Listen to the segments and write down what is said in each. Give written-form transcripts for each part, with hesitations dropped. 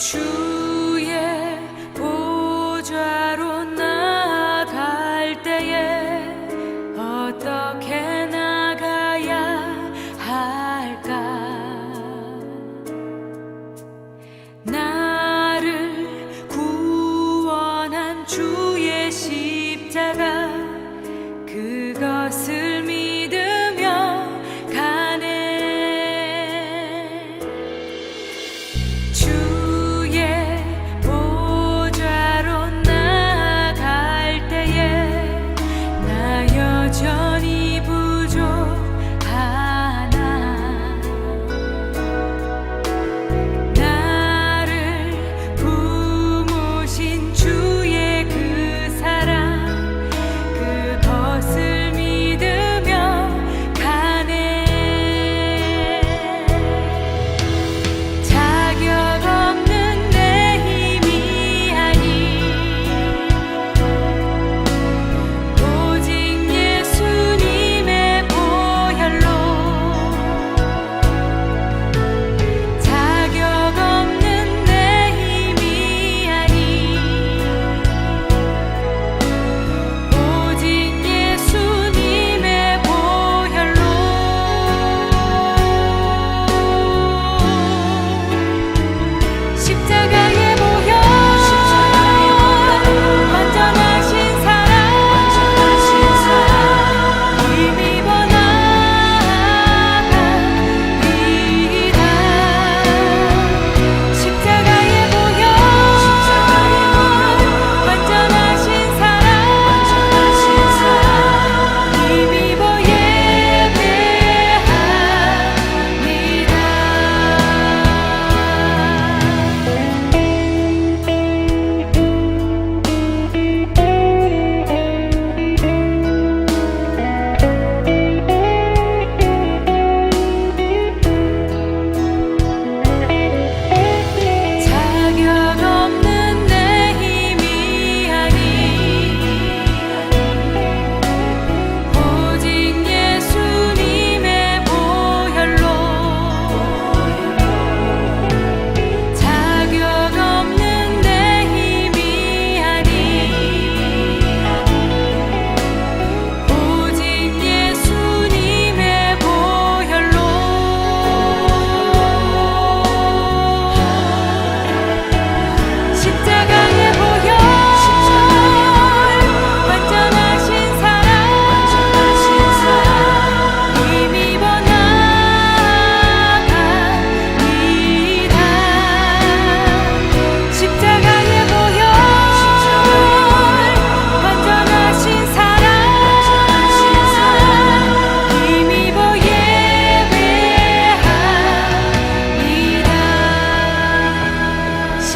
주의 보좌로 나갈 때에 어떻게 나가야 할까? 나를 구원한 주의 십자가 그것을 믿으며 가네. 여전히 부족하나 나를 품으신 주의 그 사랑 그것을 믿으며 가네. 자격 없는 내 힘이 아니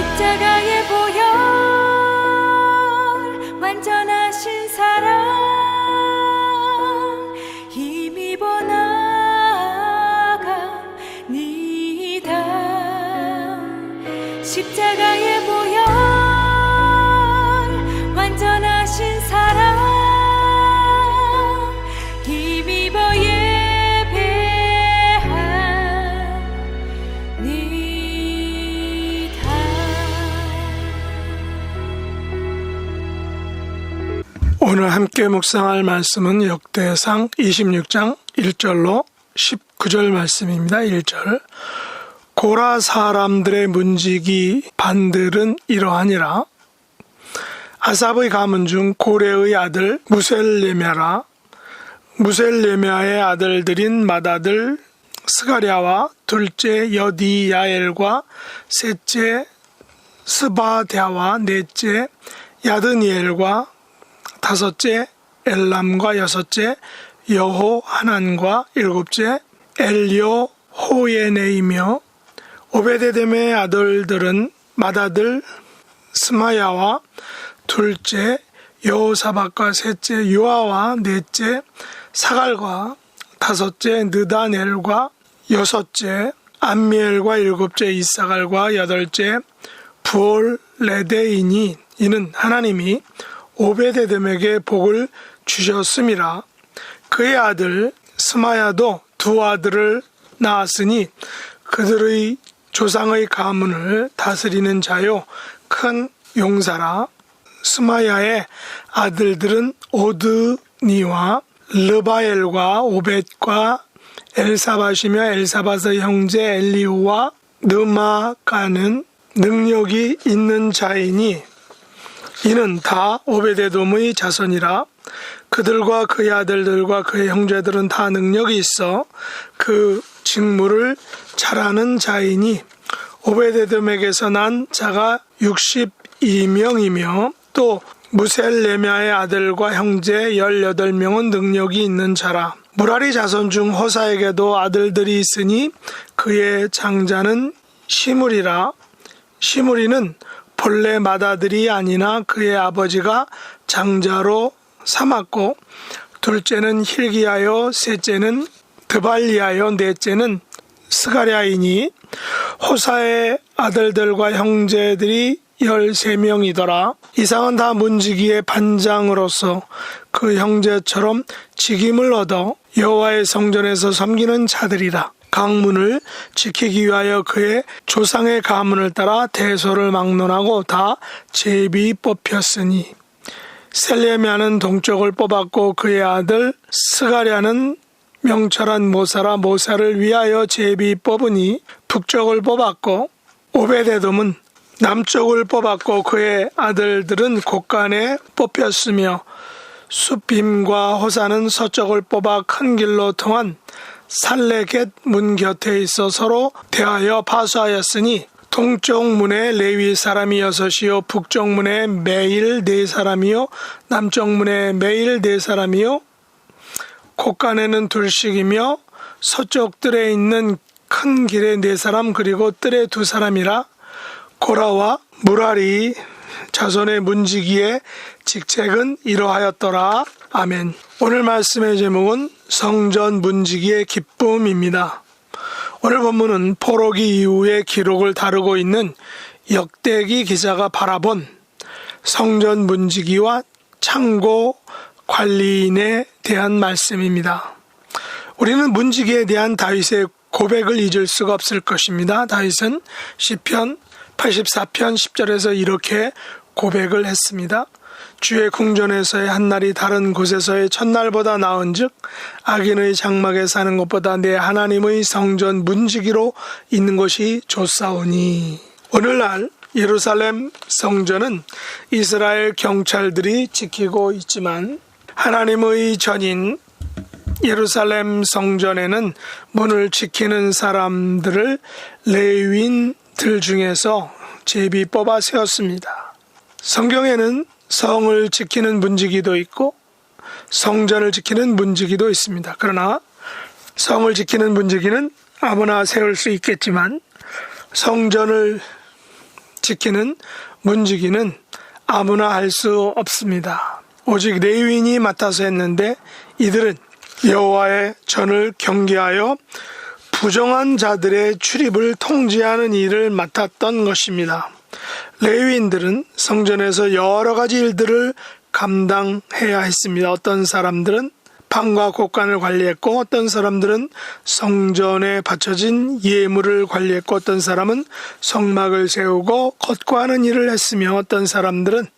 십자가의 보혈 완전하신 사랑 힘입어 나갑니다. 십자가의 보혈 완전하신 사랑 힘입어 오늘 함께 묵상할 말씀은 역대상 26장 1절로 19절 말씀입니다. 1절 고라 사람들의 문지기 반들은 이러하니라. 아삽의 가문 중 고레의 아들 무셀레메라. 무셀레메아의 아들들인 맏아들 스가랴와 둘째 여디야엘과 셋째 스바랴와 넷째 야드니엘과 다섯째 엘람과 여섯째 여호하난과 일곱째 엘요호예네이며 오베데돔의 아들들은 맏아들 스마야와 둘째 여호사밧과 셋째 요아와 넷째 사갈과 다섯째 느다넬과 여섯째 암미엘과 일곱째 이사갈과 여덟째 부올레데이니 이는 하나님이 오베데돔에게 복을 주셨음이라. 그의 아들 스마야도 두 아들을 낳았으니 그들의 조상의 가문을 다스리는 자요 큰 용사라. 스마야의 아들들은 오드니와 르바엘과 오벳과 엘사밧이며 엘사밧의 형제 엘리후와 느마가는 능력이 있는 자이니 이는 다 오베데돔의 자손이라. 그들과 그의 아들들과 그의 형제들은 다 능력이 있어 그 직무를 잘하는 자이니 오베데돔에게서 난 자가 62명이며 또 무셀레미아의 아들과 형제 18명은 능력이 있는 자라. 무라리 자손 중 호사에게도 아들들이 있으니 그의 장자는 시므리라. 시므리는 본래 맏아들이 아니나 그의 아버지가 장자로 삼았고 둘째는 힐기야요 셋째는 드발리야요 넷째는 스가랴이니 호사의 아들들과 형제들이 13명이더라. 이상은 다 문지기의 반장으로서 그 형제처럼 직임을 얻어 여호와의 성전에서 섬기는 자들이라. 강문을 지키기 위하여 그의 조상의 가문을 따라 대소를 막론하고 다 제비 뽑혔으니 셀레미아는 동쪽을 뽑았고 그의 아들 스가랴는 명철한 모사라. 모사를 위하여 제비 뽑으니 북쪽을 뽑았고 오베데돔은 남쪽을 뽑았고 그의 아들들은 곳간에 뽑혔으며 수빔과 호사는 서쪽을 뽑아 큰 길로 통한 살레겟 문 곁에 있어 서로 대하여 파수하였으니 동쪽 문에 레위 사람이 6이요 북쪽 문에 매일 4사람이요 남쪽 문에 매일 4사람이요 곳간에는 둘씩이며 서쪽 뜰에 있는 큰 길에 4사람 그리고 뜰에 2사람이라. 고라와 무라리 자손의 문지기의 직책은 이러하였더라. 아멘. 오늘 말씀의 제목은 성전 문지기의 기쁨입니다. 오늘 본문은 포로기 이후의 기록을 다루고 있는 역대기 기자가 바라본 성전 문지기와 창고 관리인에 대한 말씀입니다. 우리는 문지기에 대한 다윗의 고백을 잊을 수가 없을 것입니다. 다윗은 시편 84편 10절에서 이렇게 고백을 했습니다. 주의 궁전에서의 한날이 다른 곳에서의 첫날보다 나은즉 악인의 장막에 사는 것보다 내 하나님의 성전 문지기로 있는 것이 좋사오니. 오늘날 예루살렘 성전은 이스라엘 경찰들이 지키고 있지만 하나님의 전인 예루살렘 성전에는 문을 지키는 사람들을 레위인들 중에서 제비 뽑아 세웠습니다. 성경에는 성을 지키는 문지기도 있고 성전을 지키는 문지기도 있습니다. 그러나 성을 지키는 문지기는 아무나 세울 수 있겠지만 성전을 지키는 문지기는 아무나 할 수 없습니다. 오직 레위인이 맡아서 했는데 이들은 여호와의 전을 경계하여 부정한 자들의 출입을 통제하는 일을 맡았던 것입니다. 레위인들은 성전에서 여러 가지 일들을 감당해야 했습니다. 어떤 사람들은 방과 곳간을 관리했고 어떤 사람들은 성전에 바쳐진 예물을 관리했고 어떤 사람은 성막을 세우고 걷고하는 일을 했으며 어떤 사람들은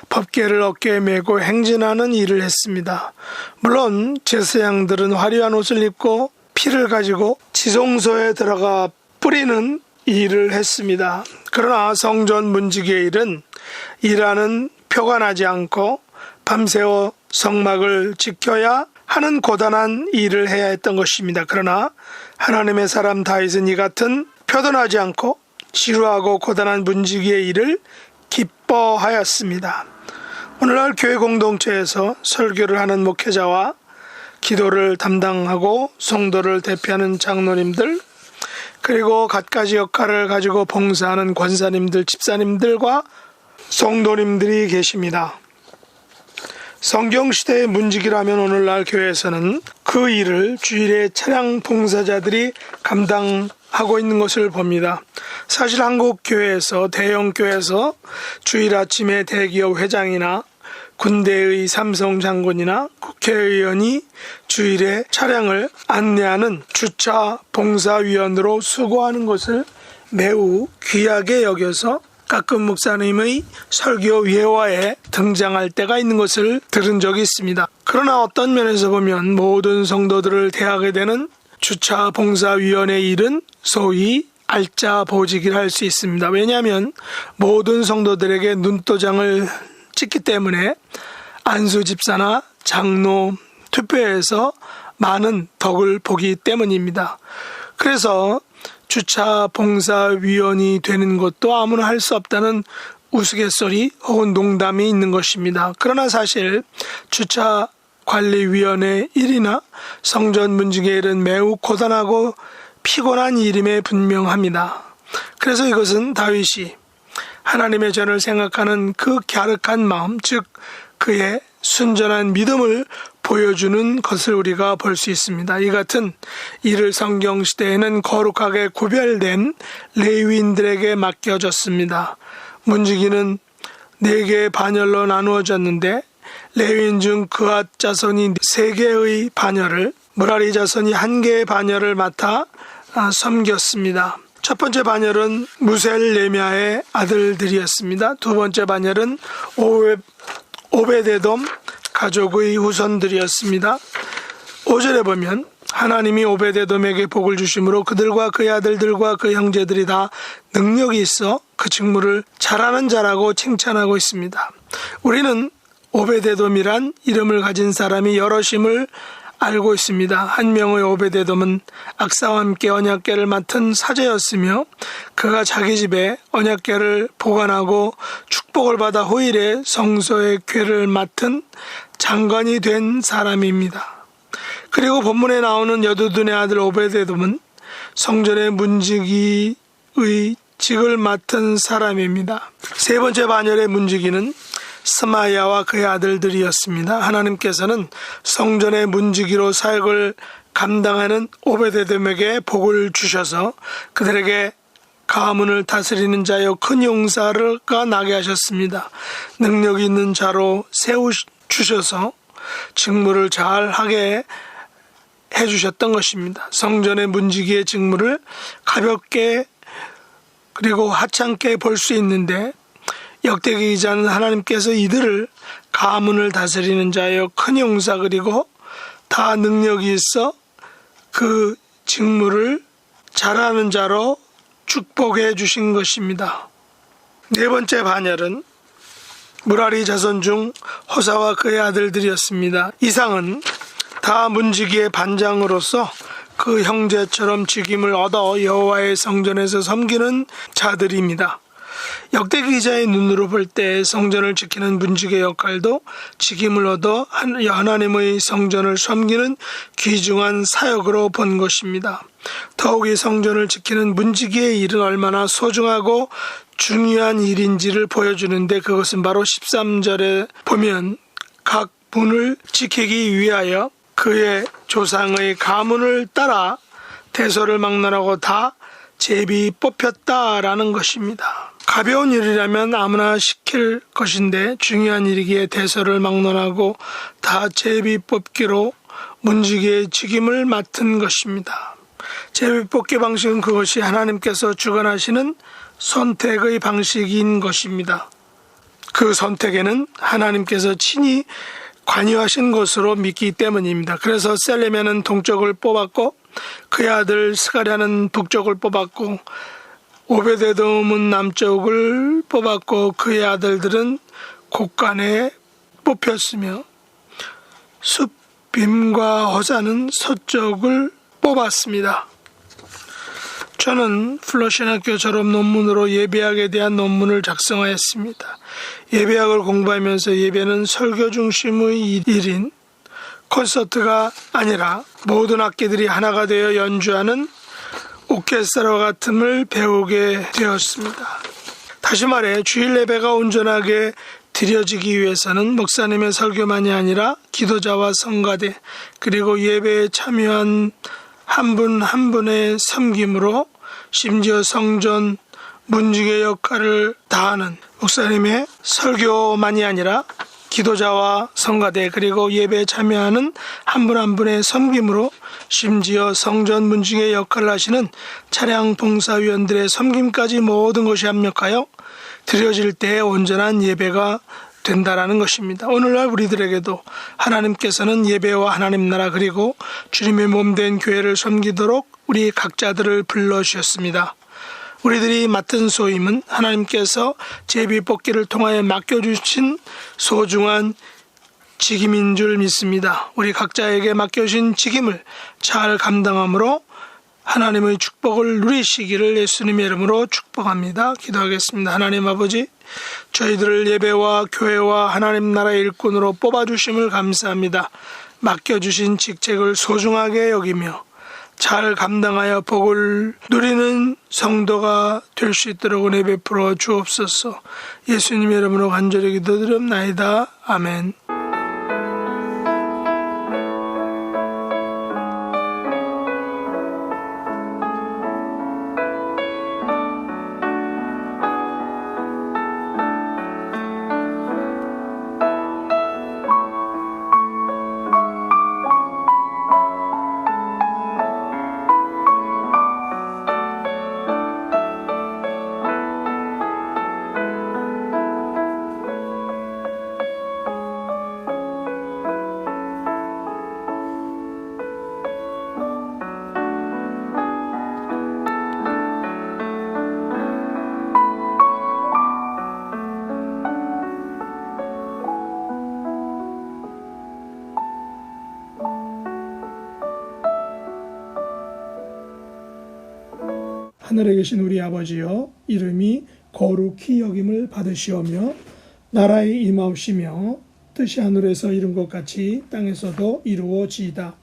법궤를 어깨에 메고 행진하는 일을 했습니다. 물론 제사장들은 화려한 옷을 입고 피를 가지고 지성소에 들어가 뿌리는 일을 했습니다. 그러나 성전 문지기의 일은 일하는 표가 나지 않고 밤새워 성막을 지켜야 하는 고단한 일을 해야 했던 것입니다. 그러나 하나님의 사람 다윗은 이 같은 표도 나지 않고 지루하고 고단한 문지기의 일을 기뻐하였습니다. 오늘날 교회 공동체에서 설교를 하는 목회자와 기도를 담당하고 성도를 대표하는 장로님들 그리고 갖가지 역할을 가지고 봉사하는 권사님들, 집사님들과 성도님들이 계십니다. 성경시대의 문직이라면 오늘날 교회에서는 그 일을 주일에 차량 봉사자들이 감당하고 있는 것을 봅니다. 사실 한국 교회에서, 대형 교회에서 주일 아침에 대기업 회장이나 군대의 삼성 장군이나 국회의원이 주일에 차량을 안내하는 주차 봉사위원으로 수고하는 것을 매우 귀하게 여겨서 가끔 목사님의 설교 예화에 등장할 때가 있는 것을 들은 적이 있습니다. 그러나 어떤 면에서 보면 모든 성도들을 대하게 되는 주차 봉사위원의 일은 소위 알짜 보직이라 할 수 있습니다. 왜냐하면 모든 성도들에게 눈도장을 찍기 때문에 안수 집사나 장로 투표에서 많은 덕을 보기 때문입니다. 그래서 주차 봉사위원이 되는 것도 아무나 할 수 없다는 우스갯소리 혹은 농담이 있는 것입니다. 그러나 사실 주차 관리위원회 일이나 성전 문직의 일은 매우 고단하고 피곤한 일임에 분명합니다. 그래서 이것은 다윗이 하나님의 전을 생각하는 그 갸륵한 마음, 즉 그의 순전한 믿음을 보여주는 것을 우리가 볼 수 있습니다. 이 같은 일을 성경시대에는 거룩하게 구별된 레위인들에게 맡겨졌습니다. 문지기는 4개의 반열로 나누어졌는데 레위인 중 그앗 자손이 3개의 반열을, 무라리 자손이 1개의 반열을 맡아 섬겼습니다. 첫 번째 반열은 무셀레미아의 아들들이었습니다. 두 번째 반열은 오베데돔 가족의 후손들이었습니다. 5절에 보면 하나님이 오베데돔에게 복을 주심으로 그들과 그의 아들들과 그 형제들이 다 능력이 있어 그 직무를 잘하는 자라고 칭찬하고 있습니다. 우리는 오베데돔이란 이름을 가진 사람이 여럿임을 알고 있습니다. 한 명의 오베데돔은 악사와 함께 언약궤를 맡은 사제였으며 그가 자기 집에 언약궤를 보관하고 축복을 받아 후일에 성소의 궤를 맡은 장관이 된 사람입니다. 그리고 본문에 나오는 여두둔의 아들 오베데돔은 성전의 문지기의 직을 맡은 사람입니다. 세 번째 반열의 문지기는 스마야와 그의 아들들이었습니다. 하나님께서는 성전의 문지기로 사역을 감당하는 오베데돔에게 복을 주셔서 그들에게 가문을 다스리는 자여 큰 용사가 나게 하셨습니다. 능력 있는 자로 세우주셔서 직무를 잘하게 해주셨던 것입니다. 성전의 문지기의 직무를 가볍게 그리고 하찮게 볼 수 있는데 역대기 기자는 하나님께서 이들을 가문을 다스리는 자여 큰 용사 그리고 다 능력이 있어 그 직무를 잘하는 자로 축복해 주신 것입니다. 네 번째 반열은 무라리 자손 중 호사와 그의 아들들이었습니다. 이상은 다 문지기의 반장으로서 그 형제처럼 직임을 얻어 여호와의 성전에서 섬기는 자들입니다. 역대기 기자의 눈으로 볼 때 성전을 지키는 문지기의 역할도 직임을 얻어 하나님의 성전을 섬기는 귀중한 사역으로 본 것입니다. 더욱이 성전을 지키는 문지기의 일은 얼마나 소중하고 중요한 일인지를 보여주는데 그것은 바로 13절에 보면 각 문을 지키기 위하여 그의 조상의 가문을 따라 대소를 막론하고 다 제비 뽑혔다라는 것입니다. 가벼운 일이라면 아무나 시킬 것인데 중요한 일이기에 대소를 막론하고 다 제비 뽑기로 문지기의 직임을 맡은 것입니다. 제비 뽑기 방식은 그것이 하나님께서 주관하시는 선택의 방식인 것입니다. 그 선택에는 하나님께서 친히 관여하신 것으로 믿기 때문입니다. 그래서 셀레미아는 동쪽을 뽑았고 그의 아들 스가랴는 북쪽을 뽑았고 오베데돔은 남쪽을 뽑았고 그의 아들들은 곳간에 뽑혔으며 숲빔과 호사는 서쪽을 뽑았습니다. 저는 플러신학교 졸업 논문으로 예배학에 대한 논문을 작성하였습니다. 예배학을 공부하면서 예배는 설교 중심의 일인 콘서트가 아니라 모든 악기들이 하나가 되어 연주하는 오케스트라 같음을 배우게 되었습니다. 다시 말해 주일 예배가 온전하게 드려지기 위해서는 목사님의 설교만이 아니라 기도자와 성가대 그리고 예배에 참여한 한 분 한 분의 섬김으로 심지어 성전 문지기 역할을 다하는 목사님의 설교만이 아니라 기도자와 성가대 그리고 예배에 참여하는 한 분 한 분의 섬김으로 심지어 성전 문지기 역할을 하시는 차량 봉사위원들의 섬김까지 모든 것이 합력하여 드려질 때에 온전한 예배가 된다라는 것입니다. 오늘날 우리들에게도 하나님께서는 예배와 하나님 나라 그리고 주님의 몸된 교회를 섬기도록 우리 각자들을 불러주셨습니다. 우리들이 맡은 소임은 하나님께서 제비뽑기를 통하여 맡겨주신 소중한 직임인 줄 믿습니다. 우리 각자에게 맡겨진 직임을 잘 감당함으로 하나님의 축복을 누리시기를 예수님의 이름으로 축복합니다. 기도하겠습니다. 하나님 아버지, 저희들을 예배와 교회와 하나님 나라의 일꾼으로 뽑아주심을 감사합니다. 맡겨주신 직책을 소중하게 여기며 잘 감당하여 복을 누리는 성도가 될 수 있도록 은혜 베풀어 주옵소서. 예수님의 이름으로 간절히 기도드립나이다. 아멘. 하늘에 계신 우리 아버지여, 이름이 거룩히 여김을 받으시오며 나라의 임하옵시며 뜻이 하늘에서 이룬 것 같이 땅에서도 이루어지이다.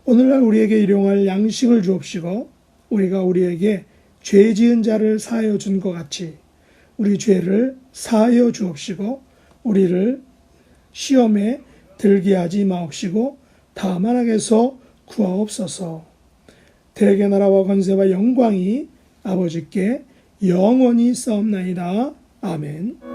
오늘날 우리에게 일용할 양식을 주옵시고 우리가 우리에게 죄 지은 자를 사하여 준 것 같이 우리 죄를 사하여 주옵시고 우리를 시험에 들게 하지 마옵시고 다만 악에서 구하옵소서. 대개 나라와 권세와 영광이 아버지께 영원히 싸움나이다. 아멘.